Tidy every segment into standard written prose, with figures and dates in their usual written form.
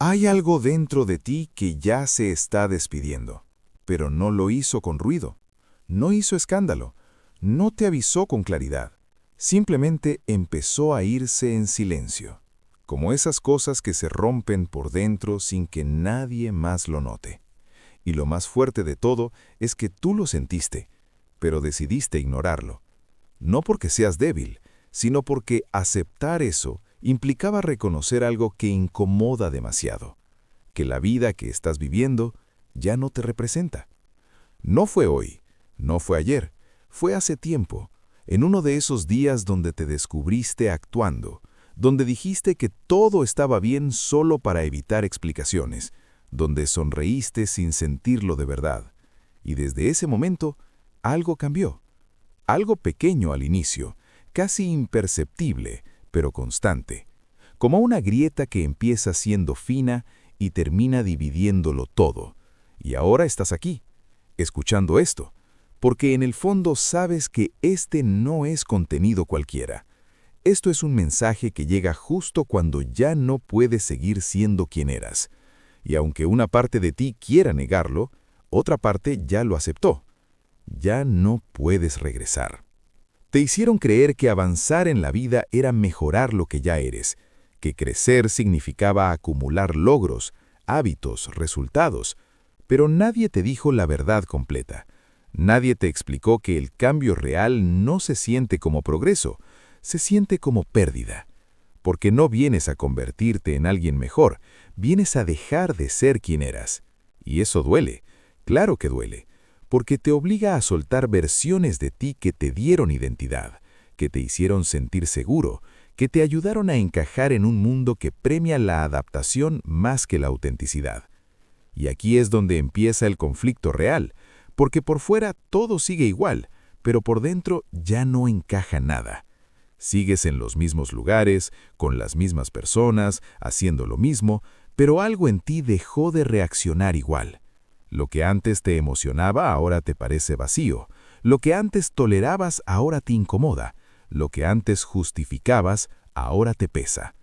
Hay algo dentro de ti que ya se está despidiendo, pero no lo hizo con ruido, no hizo escándalo, no te avisó con claridad, simplemente empezó a irse en silencio, como esas cosas que se rompen por dentro sin que nadie más lo note. Y lo más fuerte de todo es que tú lo sentiste, pero decidiste ignorarlo. No porque seas débil, sino porque aceptar eso implicaba reconocer algo que incomoda demasiado, que la vida que estás viviendo ya no te representa. No fue hoy, no fue ayer, fue hace tiempo, en uno de esos días donde te descubriste actuando, donde dijiste que todo estaba bien solo para evitar explicaciones, donde sonreíste sin sentirlo de verdad. Y desde ese momento, algo cambió. Algo pequeño al inicio, casi imperceptible, pero constante. Como una grieta que empieza siendo fina y termina dividiéndolo todo. Y ahora estás aquí, escuchando esto, porque en el fondo sabes que este no es contenido cualquiera. Esto es un mensaje que llega justo cuando ya no puedes seguir siendo quien eras. Y aunque una parte de ti quiera negarlo, otra parte ya lo aceptó. Ya no puedes regresar. Te hicieron creer que avanzar en la vida era mejorar lo que ya eres, que crecer significaba acumular logros, hábitos, resultados, pero nadie te dijo la verdad completa. Nadie te explicó que el cambio real no se siente como progreso, se siente como pérdida. Porque no vienes a convertirte en alguien mejor, vienes a dejar de ser quien eras. Y eso duele, claro que duele, porque te obliga a soltar versiones de ti que te dieron identidad, que te hicieron sentir seguro, que te ayudaron a encajar en un mundo que premia la adaptación más que la autenticidad. Y aquí es donde empieza el conflicto real, porque por fuera todo sigue igual, pero por dentro ya no encaja nada. Sigues en los mismos lugares, con las mismas personas, haciendo lo mismo, pero algo en ti dejó de reaccionar igual. Lo que antes te emocionaba ahora te parece vacío. Lo que antes tolerabas ahora te incomoda. Lo que antes justificabas ahora te pesa.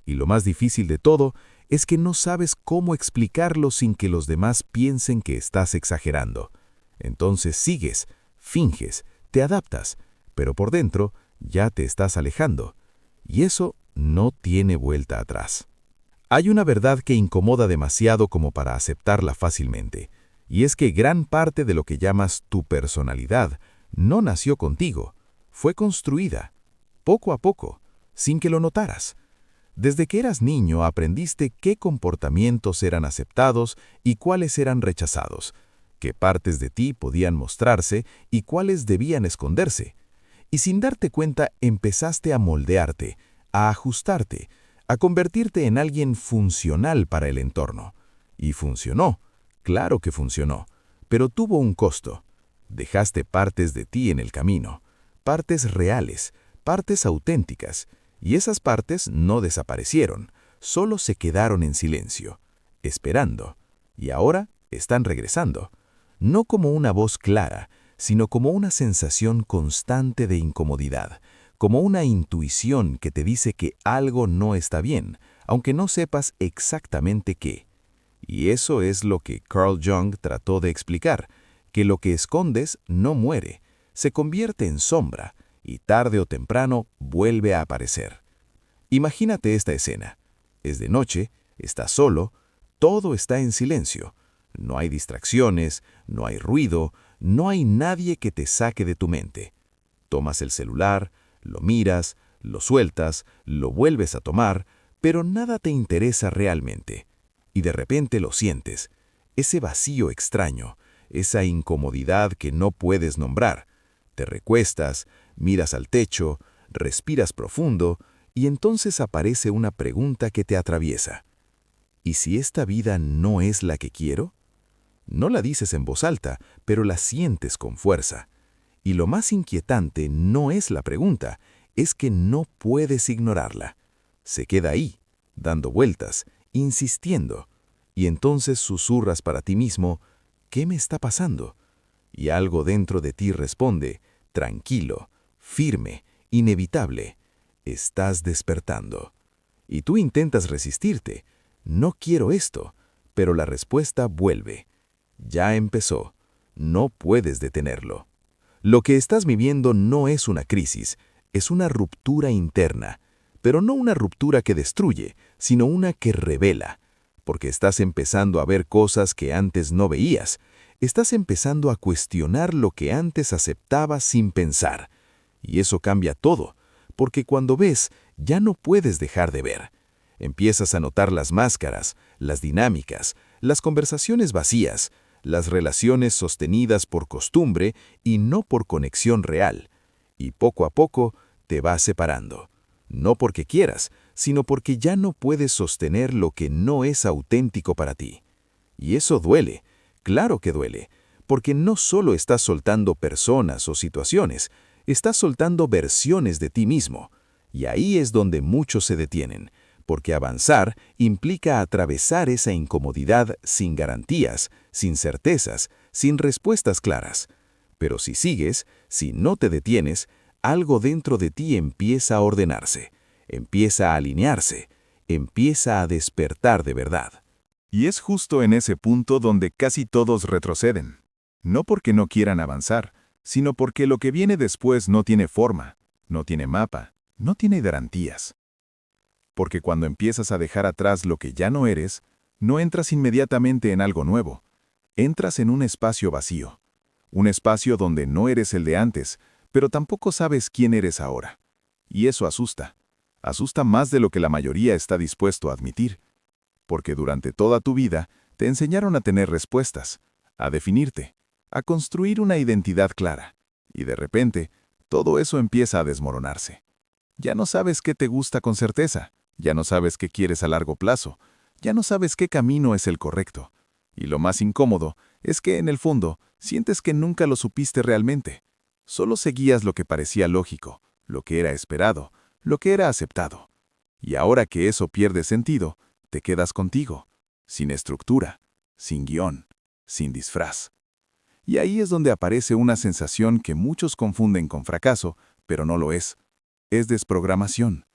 Y lo más difícil de todo es que no sabes cómo explicarlo sin que los demás piensen que estás exagerando. Entonces sigues, finges, te adaptas, pero por dentro ya te estás alejando. Y eso no tiene vuelta atrás. Hay una verdad que incomoda demasiado como para aceptarla fácilmente, y es que gran parte de lo que llamas tu personalidad no nació contigo, fue construida, poco a poco, sin que lo notaras. Desde que eras niño aprendiste qué comportamientos eran aceptados y cuáles eran rechazados, qué partes de ti podían mostrarse y cuáles debían esconderse. Y sin darte cuenta empezaste a moldearte, a ajustarte, a convertirte en alguien funcional para el entorno. Y funcionó, claro que funcionó, pero tuvo un costo. Dejaste partes de ti en el camino, partes reales, partes auténticas, y esas partes no desaparecieron, solo se quedaron en silencio, esperando, y ahora están regresando, no como una voz clara, sino como una sensación constante de incomodidad, como una intuición que te dice que algo no está bien, aunque no sepas exactamente qué. Y eso es lo que Carl Jung trató de explicar, que lo que escondes no muere, se convierte en sombra y tarde o temprano vuelve a aparecer. Imagínate esta escena. Es de noche, estás solo, todo está en silencio. No hay distracciones, no hay ruido, no hay nadie que te saque de tu mente. Tomas el celular, lo miras, lo sueltas, lo vuelves a tomar, pero nada te interesa realmente. Y de repente lo sientes, ese vacío extraño, esa incomodidad que no puedes nombrar. Te recuestas, miras al techo, respiras profundo, y entonces aparece una pregunta que te atraviesa. ¿Y si esta vida no es la que quiero? No la dices en voz alta, pero la sientes con fuerza. Y lo más inquietante no es la pregunta, es que no puedes ignorarla. Se queda ahí, dando vueltas, insistiendo. Y entonces susurras para ti mismo, ¿qué me está pasando? Y algo dentro de ti responde, tranquilo, firme, inevitable, estás despertando. Y tú intentas resistirte, no quiero esto, pero la respuesta vuelve. Ya empezó. No puedes detenerlo. Lo que estás viviendo no es una crisis, es una ruptura interna, pero no una ruptura que destruye, sino una que revela, porque estás empezando a ver cosas que antes no veías, estás empezando a cuestionar lo que antes aceptabas sin pensar. Y eso cambia todo, porque cuando ves, ya no puedes dejar de ver. Empiezas a notar las máscaras, las dinámicas, las conversaciones vacías, las relaciones sostenidas por costumbre y no por conexión real. Y poco a poco te vas separando. No porque quieras, sino porque ya no puedes sostener lo que no es auténtico para ti. Y eso duele, claro que duele, porque no solo estás soltando personas o situaciones, estás soltando versiones de ti mismo. Y ahí es donde muchos se detienen, porque avanzar implica atravesar esa incomodidad sin garantías, sin certezas, sin respuestas claras. Pero si sigues, si no te detienes, algo dentro de ti empieza a ordenarse, empieza a alinearse, empieza a despertar de verdad. Y es justo en ese punto donde casi todos retroceden. No porque no quieran avanzar, sino porque lo que viene después no tiene forma, no tiene mapa, no tiene garantías. Porque cuando empiezas a dejar atrás lo que ya no eres, no entras inmediatamente en algo nuevo. Entras en un espacio vacío. Un espacio donde no eres el de antes, pero tampoco sabes quién eres ahora. Y eso asusta. Asusta más de lo que la mayoría está dispuesto a admitir. Porque durante toda tu vida te enseñaron a tener respuestas, a definirte, a construir una identidad clara. Y de repente, todo eso empieza a desmoronarse. Ya no sabes qué te gusta con certeza, ya no sabes qué quieres a largo plazo, ya no sabes qué camino es el correcto. Y lo más incómodo es que, en el fondo, sientes que nunca lo supiste realmente. Solo seguías lo que parecía lógico, lo que era esperado, lo que era aceptado. Y ahora que eso pierde sentido, te quedas contigo, sin estructura, sin guión, sin disfraz. Y ahí es donde aparece una sensación que muchos confunden con fracaso, pero no lo es. Es desprogramación.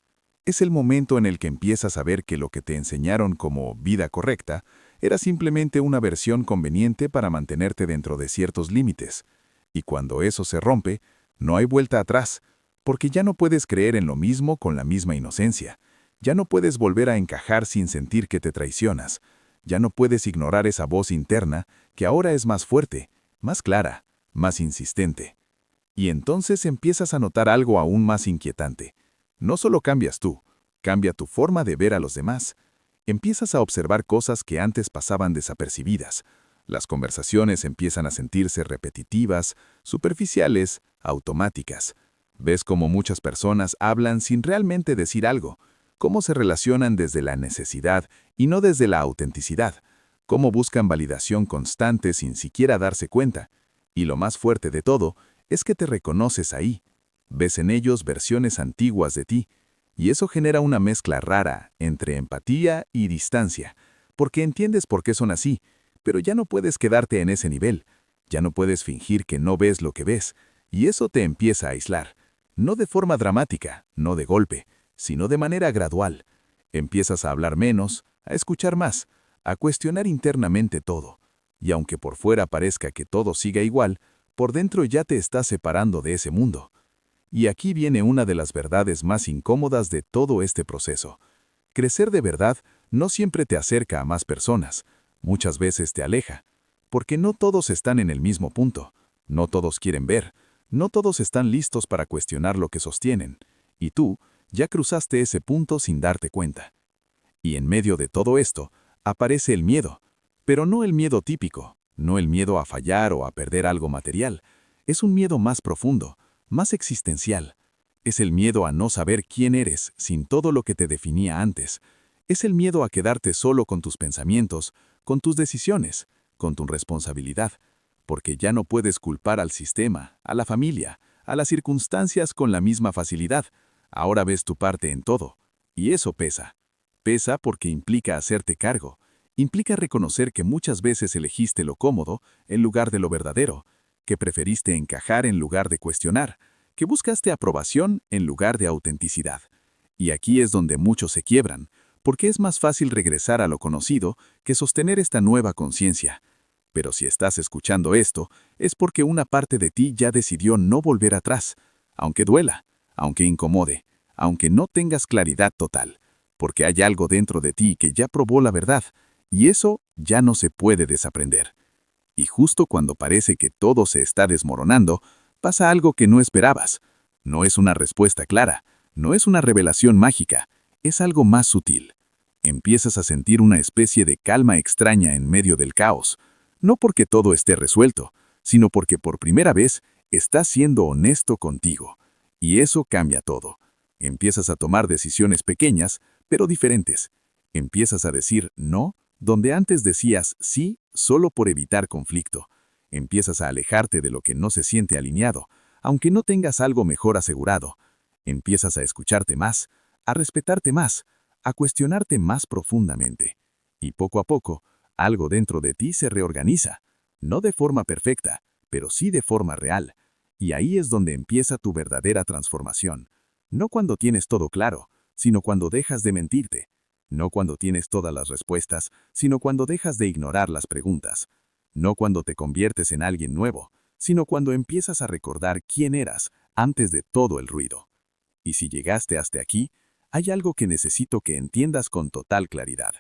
Es el momento en el que empiezas a ver que lo que te enseñaron como vida correcta era simplemente una versión conveniente para mantenerte dentro de ciertos límites. Y cuando eso se rompe, no hay vuelta atrás, porque ya no puedes creer en lo mismo con la misma inocencia. Ya no puedes volver a encajar sin sentir que te traicionas. Ya no puedes ignorar esa voz interna que ahora es más fuerte, más clara, más insistente. Y entonces empiezas a notar algo aún más inquietante. No solo cambias tú, cambia tu forma de ver a los demás. Empiezas a observar cosas que antes pasaban desapercibidas. Las conversaciones empiezan a sentirse repetitivas, superficiales, automáticas. Ves cómo muchas personas hablan sin realmente decir algo, cómo se relacionan desde la necesidad y no desde la autenticidad, cómo buscan validación constante sin siquiera darse cuenta. Y lo más fuerte de todo es que te reconoces ahí. Ves en ellos versiones antiguas de ti, y eso genera una mezcla rara entre empatía y distancia, porque entiendes por qué son así, pero ya no puedes quedarte en ese nivel, ya no puedes fingir que no ves lo que ves, y eso te empieza a aislar, no de forma dramática, no de golpe, sino de manera gradual. Empiezas a hablar menos, a escuchar más, a cuestionar internamente todo, y aunque por fuera parezca que todo siga igual, por dentro ya te estás separando de ese mundo. Y aquí viene una de las verdades más incómodas de todo este proceso. Crecer de verdad no siempre te acerca a más personas, muchas veces te aleja, porque no todos están en el mismo punto, no todos quieren ver, no todos están listos para cuestionar lo que sostienen, y tú ya cruzaste ese punto sin darte cuenta. Y en medio de todo esto, aparece el miedo, pero no el miedo típico, no el miedo a fallar o a perder algo material, es un miedo más profundo, más existencial. Es el miedo a no saber quién eres sin todo lo que te definía antes. Es el miedo a quedarte solo con tus pensamientos, con tus decisiones, con tu responsabilidad, porque ya no puedes culpar al sistema, a la familia, a las circunstancias con la misma facilidad. Ahora ves tu parte en todo, y eso pesa. Pesa porque implica hacerte cargo, implica reconocer que muchas veces elegiste lo cómodo en lugar de lo verdadero, que preferiste encajar en lugar de cuestionar, que buscaste aprobación en lugar de autenticidad. Y aquí es donde muchos se quiebran, porque es más fácil regresar a lo conocido que sostener esta nueva conciencia. Pero si estás escuchando esto, es porque una parte de ti ya decidió no volver atrás, aunque duela, aunque incomode, aunque no tengas claridad total, porque hay algo dentro de ti que ya probó la verdad, y eso ya no se puede desaprender. Y justo cuando parece que todo se está desmoronando, pasa algo que no esperabas. No es una respuesta clara, no es una revelación mágica, es algo más sutil. Empiezas a sentir una especie de calma extraña en medio del caos, no porque todo esté resuelto, sino porque por primera vez estás siendo honesto contigo. Y eso cambia todo. Empiezas a tomar decisiones pequeñas, pero diferentes. Empiezas a decir no, donde antes decías sí solo por evitar conflicto. Empiezas a alejarte de lo que no se siente alineado, aunque no tengas algo mejor asegurado. Empiezas a escucharte más, a respetarte más, a cuestionarte más profundamente. Y poco a poco, algo dentro de ti se reorganiza, no de forma perfecta, pero sí de forma real. Y ahí es donde empieza tu verdadera transformación. No cuando tienes todo claro, sino cuando dejas de mentirte. No cuando tienes todas las respuestas, sino cuando dejas de ignorar las preguntas. No cuando te conviertes en alguien nuevo, sino cuando empiezas a recordar quién eras antes de todo el ruido. Y si llegaste hasta aquí, hay algo que necesito que entiendas con total claridad.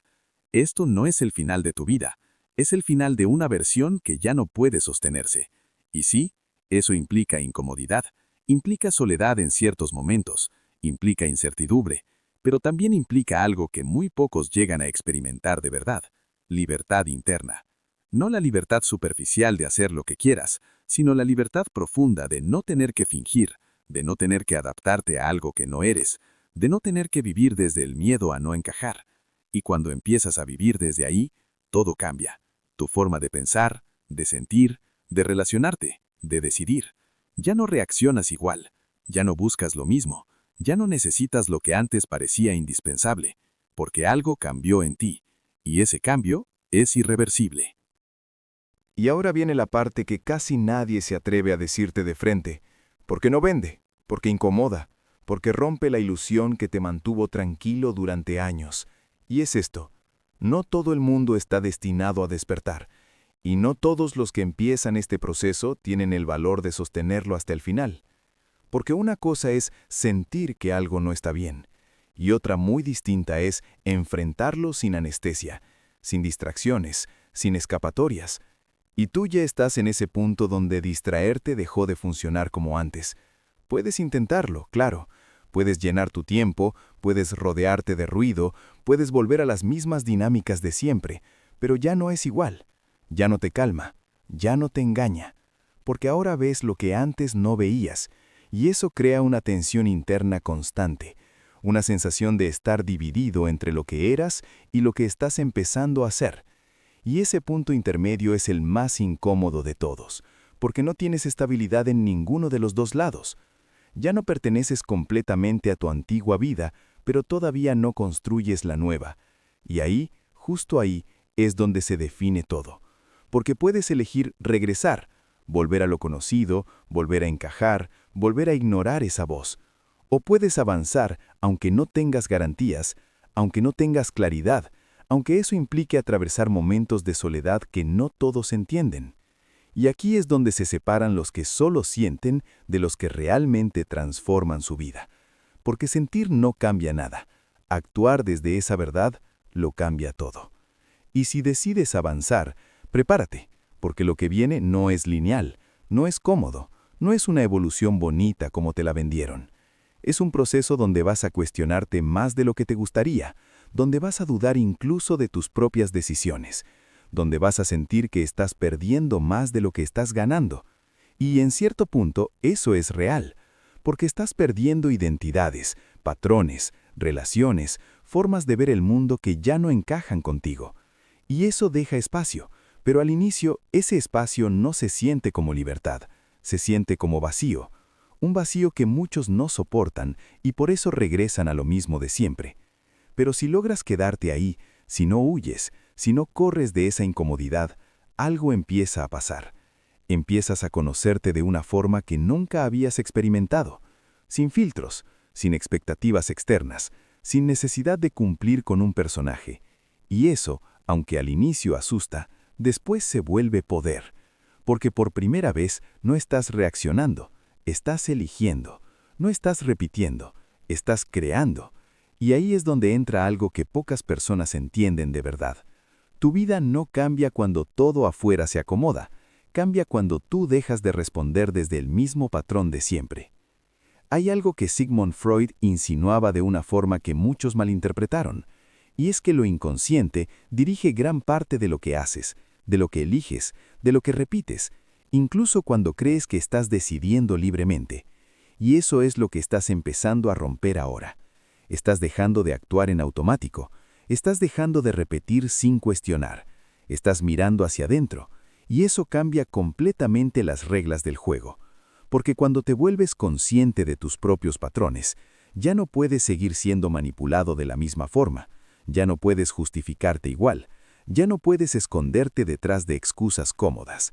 Esto no es el final de tu vida, es el final de una versión que ya no puede sostenerse. Y sí, eso implica incomodidad, implica soledad en ciertos momentos, implica incertidumbre, pero también implica algo que muy pocos llegan a experimentar de verdad: libertad interna. No la libertad superficial de hacer lo que quieras, sino la libertad profunda de no tener que fingir, de no tener que adaptarte a algo que no eres, de no tener que vivir desde el miedo a no encajar. Y cuando empiezas a vivir desde ahí, todo cambia. Tu forma de pensar, de sentir, de relacionarte, de decidir. Ya no reaccionas igual, ya no buscas lo mismo, ya no necesitas lo que antes parecía indispensable, porque algo cambió en ti, y ese cambio es irreversible. Y ahora viene la parte que casi nadie se atreve a decirte de frente, porque no vende, porque incomoda, porque rompe la ilusión que te mantuvo tranquilo durante años. Y es esto: no todo el mundo está destinado a despertar, y no todos los que empiezan este proceso tienen el valor de sostenerlo hasta el final. Porque una cosa es sentir que algo no está bien, y otra muy distinta es enfrentarlo sin anestesia, sin distracciones, sin escapatorias. Y tú ya estás en ese punto donde distraerte dejó de funcionar como antes. Puedes intentarlo, claro. Puedes llenar tu tiempo, puedes rodearte de ruido, puedes volver a las mismas dinámicas de siempre, pero ya no es igual. Ya no te calma, ya no te engaña, porque ahora ves lo que antes no veías, y eso crea una tensión interna constante, una sensación de estar dividido entre lo que eras y lo que estás empezando a hacer. Y ese punto intermedio es el más incómodo de todos, porque no tienes estabilidad en ninguno de los dos lados. Ya no perteneces completamente a tu antigua vida, pero todavía no construyes la nueva. Y ahí, justo ahí, es donde se define todo. Porque puedes elegir regresar, volver a lo conocido, volver a encajar, volver a ignorar esa voz. O puedes avanzar, aunque no tengas garantías, aunque no tengas claridad, aunque eso implique atravesar momentos de soledad que no todos entienden. Y aquí es donde se separan los que solo sienten de los que realmente transforman su vida. Porque sentir no cambia nada. Actuar desde esa verdad lo cambia todo. Y si decides avanzar, prepárate, porque lo que viene no es lineal, no es cómodo, no es una evolución bonita como te la vendieron. Es un proceso donde vas a cuestionarte más de lo que te gustaría, donde vas a dudar incluso de tus propias decisiones, donde vas a sentir que estás perdiendo más de lo que estás ganando. Y en cierto punto eso es real, porque estás perdiendo identidades, patrones, relaciones, formas de ver el mundo que ya no encajan contigo. Y eso deja espacio, pero al inicio ese espacio no se siente como libertad, se siente como vacío, un vacío que muchos no soportan y por eso regresan a lo mismo de siempre. Pero si logras quedarte ahí, si no huyes, si no corres de esa incomodidad, algo empieza a pasar. Empiezas a conocerte de una forma que nunca habías experimentado, sin filtros, sin expectativas externas, sin necesidad de cumplir con un personaje. Y eso, aunque al inicio asusta, después se vuelve poder, porque por primera vez no estás reaccionando, estás eligiendo, no estás repitiendo, estás creando. Y ahí es donde entra algo que pocas personas entienden de verdad. Tu vida no cambia cuando todo afuera se acomoda, cambia cuando tú dejas de responder desde el mismo patrón de siempre. Hay algo que Sigmund Freud insinuaba de una forma que muchos malinterpretaron, y es que lo inconsciente dirige gran parte de lo que haces, de lo que eliges, de lo que repites, incluso cuando crees que estás decidiendo libremente. Y eso es lo que estás empezando a romper ahora. Estás dejando de actuar en automático, estás dejando de repetir sin cuestionar, estás mirando hacia adentro, y eso cambia completamente las reglas del juego. Porque cuando te vuelves consciente de tus propios patrones, ya no puedes seguir siendo manipulado de la misma forma, ya no puedes justificarte igual, ya no puedes esconderte detrás de excusas cómodas.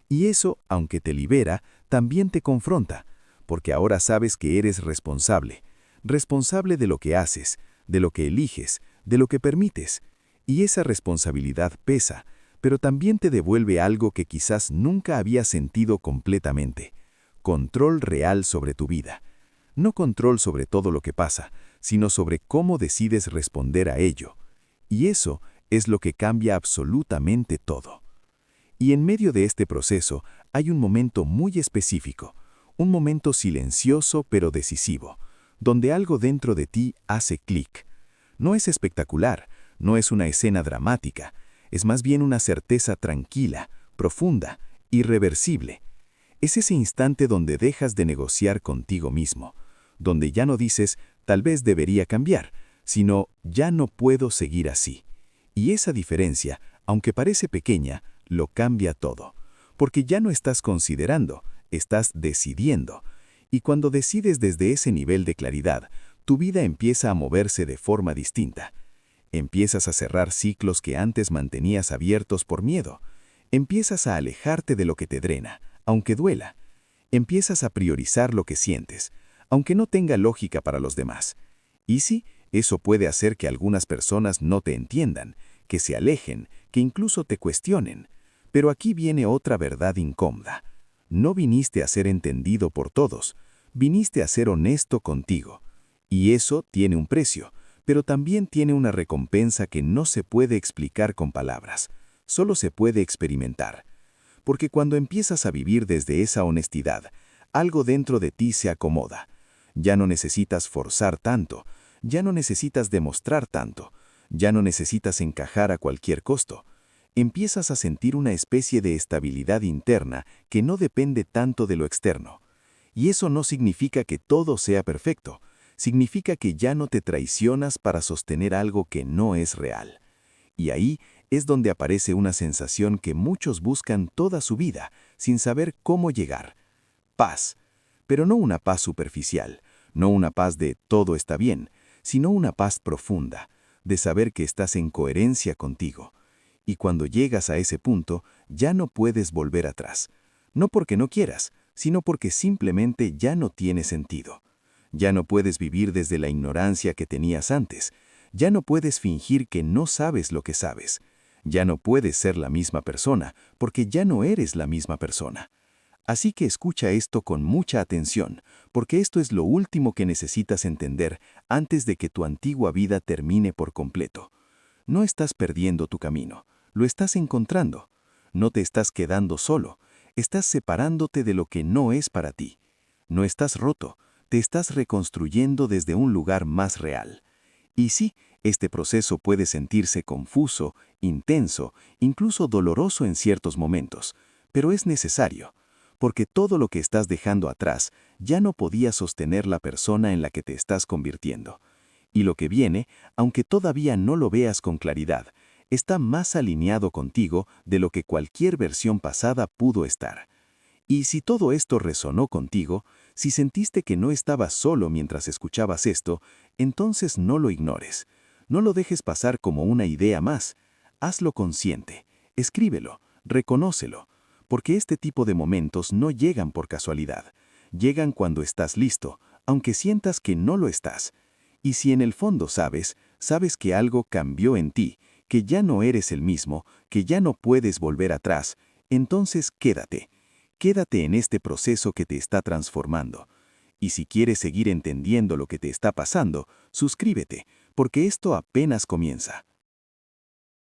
Y eso, aunque te libera, también te confronta, porque ahora sabes que eres responsable, responsable de lo que haces, de lo que eliges, de lo que permites. Y esa responsabilidad pesa, pero también te devuelve algo que quizás nunca habías sentido completamente: control real sobre tu vida. No control sobre todo lo que pasa, sino sobre cómo decides responder a ello. Y eso es lo que cambia absolutamente todo. Y en medio de este proceso hay un momento muy específico, un momento silencioso pero decisivo, donde algo dentro de ti hace clic. No es espectacular, no es una escena dramática, es más bien una certeza tranquila, profunda, irreversible. Es ese instante donde dejas de negociar contigo mismo, donde ya no dices, tal vez debería cambiar, sino, ya no puedo seguir así. Y esa diferencia, aunque parece pequeña, lo cambia todo, porque ya no estás considerando, estás decidiendo. Y cuando decides desde ese nivel de claridad, tu vida empieza a moverse de forma distinta. Empiezas a cerrar ciclos que antes mantenías abiertos por miedo. Empiezas a alejarte de lo que te drena, aunque duela. Empiezas a priorizar lo que sientes, aunque no tenga lógica para los demás. Y sí, eso puede hacer que algunas personas no te entiendan, que se alejen, que incluso te cuestionen. Pero aquí viene otra verdad incómoda. No viniste a ser entendido por todos, viniste a ser honesto contigo. Y eso tiene un precio, pero también tiene una recompensa que no se puede explicar con palabras, solo se puede experimentar. Porque cuando empiezas a vivir desde esa honestidad, algo dentro de ti se acomoda. Ya no necesitas forzar tanto, ya no necesitas demostrar tanto, ya no necesitas encajar a cualquier costo. Empiezas a sentir una especie de estabilidad interna que no depende tanto de lo externo. Y eso no significa que todo sea perfecto, significa que ya no te traicionas para sostener algo que no es real. Y ahí es donde aparece una sensación que muchos buscan toda su vida, sin saber cómo llegar: paz. Pero no una paz superficial, no una paz de todo está bien, sino una paz profunda, de saber que estás en coherencia contigo. Y cuando llegas a ese punto, ya no puedes volver atrás. No porque no quieras, sino porque simplemente ya no tiene sentido. Ya no puedes vivir desde la ignorancia que tenías antes. Ya no puedes fingir que no sabes lo que sabes. Ya no puedes ser la misma persona, porque ya no eres la misma persona. Así que escucha esto con mucha atención, porque esto es lo último que necesitas entender antes de que tu antigua vida termine por completo. No estás perdiendo tu camino, lo estás encontrando. No te estás quedando solo, estás separándote de lo que no es para ti. No estás roto, te estás reconstruyendo desde un lugar más real. Y sí, este proceso puede sentirse confuso, intenso, incluso doloroso en ciertos momentos, pero es necesario, porque todo lo que estás dejando atrás ya no podía sostener la persona en la que te estás convirtiendo. Y lo que viene, aunque todavía no lo veas con claridad, está más alineado contigo de lo que cualquier versión pasada pudo estar. Y si todo esto resonó contigo, si sentiste que no estabas solo mientras escuchabas esto, entonces no lo ignores. No lo dejes pasar como una idea más. Hazlo consciente, escríbelo, reconócelo, porque este tipo de momentos no llegan por casualidad. Llegan cuando estás listo, aunque sientas que no lo estás. Y si en el fondo sabes que algo cambió en ti, que ya no eres el mismo, que ya no puedes volver atrás, entonces quédate. Quédate en este proceso que te está transformando. Y si quieres seguir entendiendo lo que te está pasando, suscríbete, porque esto apenas comienza.